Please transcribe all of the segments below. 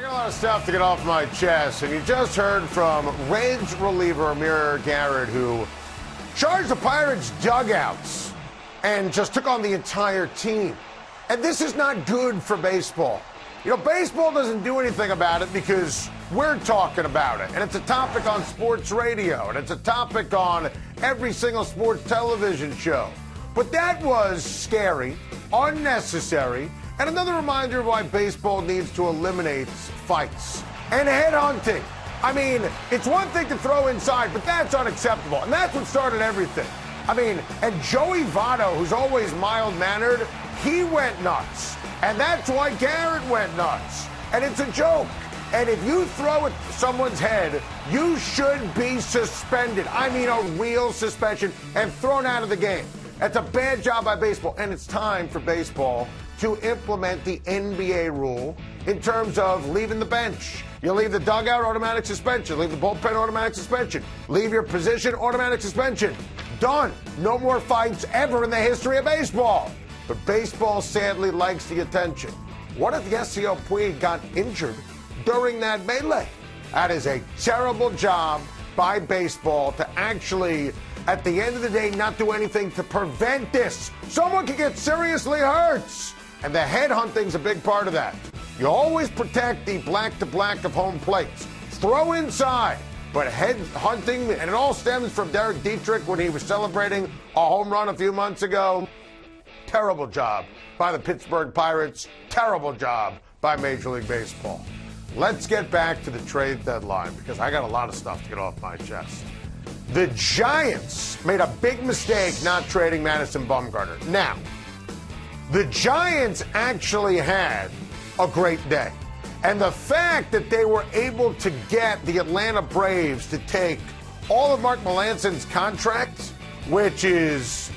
I got a lot of stuff to get off my chest, and you just heard from Reds reliever Amir Garrett, who charged the Pirates' dugouts and just took on the entire team. And this is not good for baseball. You know, baseball doesn't do anything about it because we're talking about it. And it's a topic on sports radio, and it's a topic on every single sports television show. But that was scary, unnecessary, and another reminder of why baseball needs to eliminate fights and headhunting. I mean, it's one thing to throw inside, but that's unacceptable. And that's what started everything. I mean, and Joey Votto, who's always mild-mannered, he went nuts. And that's why Garrett went nuts. And it's a joke. And if you throw at someone's head, you should be suspended. I mean, a real suspension and thrown out of the game. That's a bad job by baseball. And it's time for baseball to implement the NBA rule in terms of leaving the bench. You leave the dugout, automatic suspension. Leave the bullpen, automatic suspension. Leave your position, automatic suspension. Done. No more fights ever in the history of baseball. But baseball sadly likes the attention. What if Yasiel Puig got injured during that melee? That is a terrible job by baseball to actually, at the end of the day, not do anything to prevent this. Someone could get seriously hurt. And the headhunting's a big part of that. You always protect the black-to-black of home plates. Throw inside. But headhunting, and it all stems from Derek Dietrich when he was celebrating a home run a few months ago. Terrible job by the Pittsburgh Pirates. Terrible job by Major League Baseball. Let's get back to the trade deadline because I got a lot of stuff to get off my chest. The Giants made a big mistake not trading Madison Bumgarner. Now, the Giants actually had a great day. And the fact that they were able to get the Atlanta Braves to take all of Mark Melanson's contracts, which is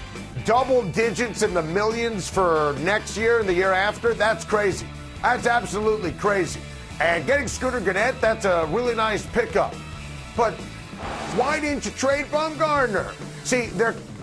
double digits in the millions for next year and the year after, that's crazy. That's absolutely crazy. And getting Scooter Gennett, that's a really nice pickup. But why didn't you trade Bumgarner? See,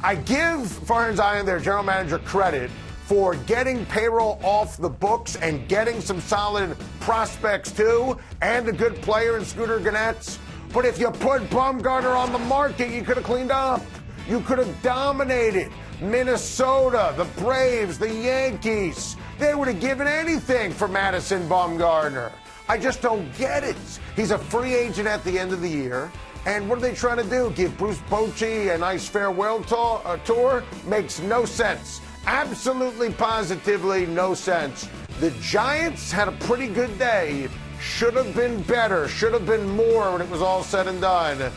I give Farhan Zayin, their general manager, credit for getting payroll off the books and getting some solid prospects too, and a good player in Scooter Gennett. But if you put Bumgarner on the market, you could have cleaned up. You could have dominated. Minnesota, the Braves, the Yankees, they would have given anything for Madison Bumgarner. I just don't get it. He's a free agent at the end of the year. And what are they trying to do? Give Bruce Bochy a nice farewell tour? Makes no sense. Absolutely, positively no sense. The Giants had a pretty good day. Should have been better. Should have been more when it was all said and done.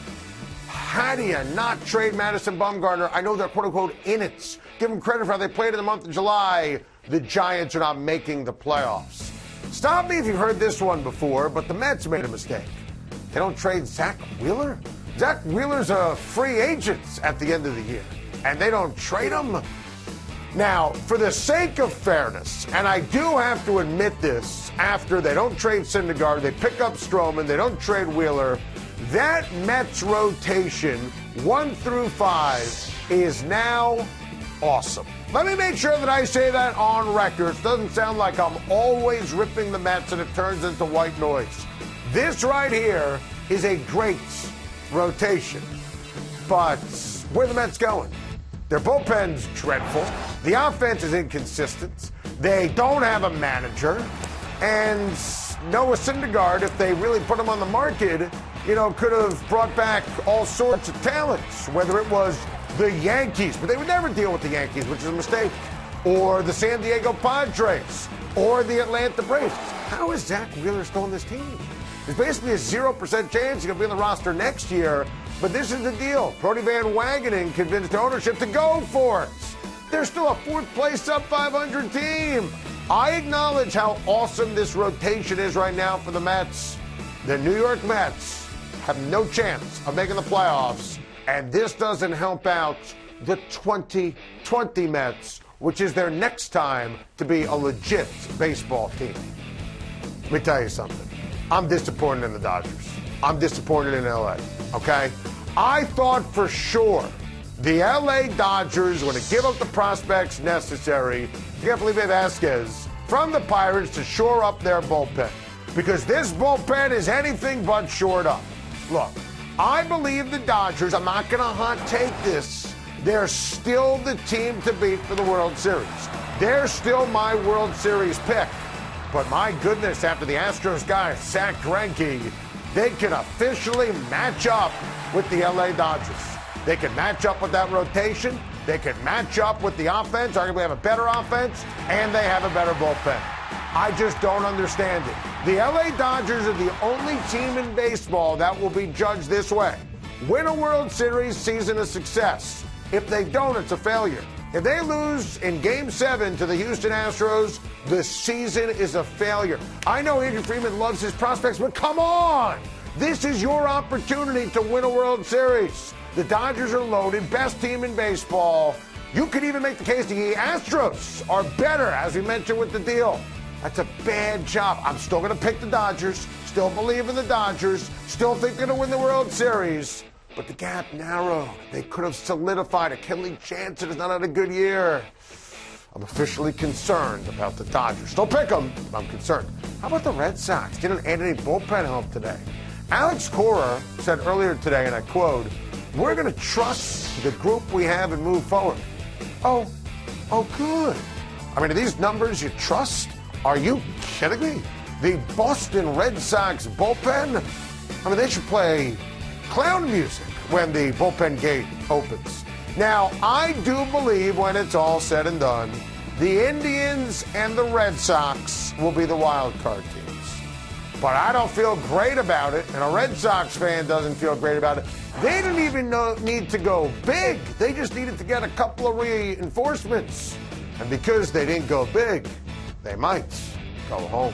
How do you not trade Madison Bumgarner? I know they're quote-unquote in it. Give them credit for how they played in the month of July. The Giants are not making the playoffs. Stop me if you've heard this one before, but the Mets made a mistake. They don't trade Zach Wheeler? Zach Wheeler's a free agent at the end of the year, and they don't trade him? Now, for the sake of fairness, and I do have to admit this, after they don't trade Syndergaard, they pick up Stroman, they don't trade Wheeler, that Mets rotation, 1 through 5, is now awesome. Let me make sure that I say that on record. It doesn't sound like I'm always ripping the Mets and it turns into white noise. This right here is a great rotation. But where are the Mets going? Their bullpen's dreadful. The offense is inconsistent. They don't have a manager. And Noah Syndergaard, if they really put him on the market, could have brought back all sorts of talents, whether it was the Yankees, but they would never deal with the Yankees, which is a mistake, or the San Diego Padres, or the Atlanta Braves. How is Zach Wheeler still on this team? There's basically a 0% chance he's going to be on the roster next year. But this is the deal. Brody Van Wagenen convinced ownership to go for it. They're still a fourth-place sub-500 team. I acknowledge how awesome this rotation is right now for the Mets. The New York Mets have no chance of making the playoffs, and this doesn't help out the 2020 Mets, which is their next time to be a legit baseball team. Let me tell you something. I'm disappointed in the Dodgers. I'm disappointed in L.A., okay? I thought for sure the L.A. Dodgers were going to give up the prospects necessary to get Felipe Vasquez from the Pirates to shore up their bullpen. because this bullpen is anything but shored up. Look, I believe the Dodgers, I'm not going to hot take this, they're still the team to beat for the World Series. They're still my World Series pick. But my goodness, after the Astros guy sacked Greinke, they can officially match up with the LA Dodgers. They can match up with that rotation. They can match up with the offense. Arguably have a better offense, and they have a better bullpen. I just don't understand it. The LA Dodgers are the only team in baseball that will be judged this way. Win a World Series, season a success. If they don't, it's a failure. If they lose in Game 7 to the Houston Astros, the season is a failure. I know Adrian Freeman loves his prospects, but come on! This is your opportunity to win a World Series. The Dodgers are loaded, best team in baseball. You could even make the case the Astros are better, as we mentioned with the deal. That's a bad job. I'm still going to pick the Dodgers, still believe in the Dodgers, still think they're going to win the World Series. But the gap narrowed. They could have solidified it. Kenley Jansen has not had a good year. I'm officially concerned about the Dodgers. Still pick them, but I'm concerned. How about the Red Sox? Didn't add any bullpen help today. Alex Cora said earlier today, and I quote, "We're going to trust the group we have and move forward." Oh, good. I mean, are these numbers you trust? Are you kidding me? The Boston Red Sox bullpen? I mean, they should play clown music when the bullpen gate opens. Now, I do believe when it's all said and done, the Indians and the Red Sox will be the wild card teams. But I don't feel great about it, and a Red Sox fan doesn't feel great about it. They didn't even need to go big. They just needed to get a couple of reinforcements. And because they didn't go big, they might go home.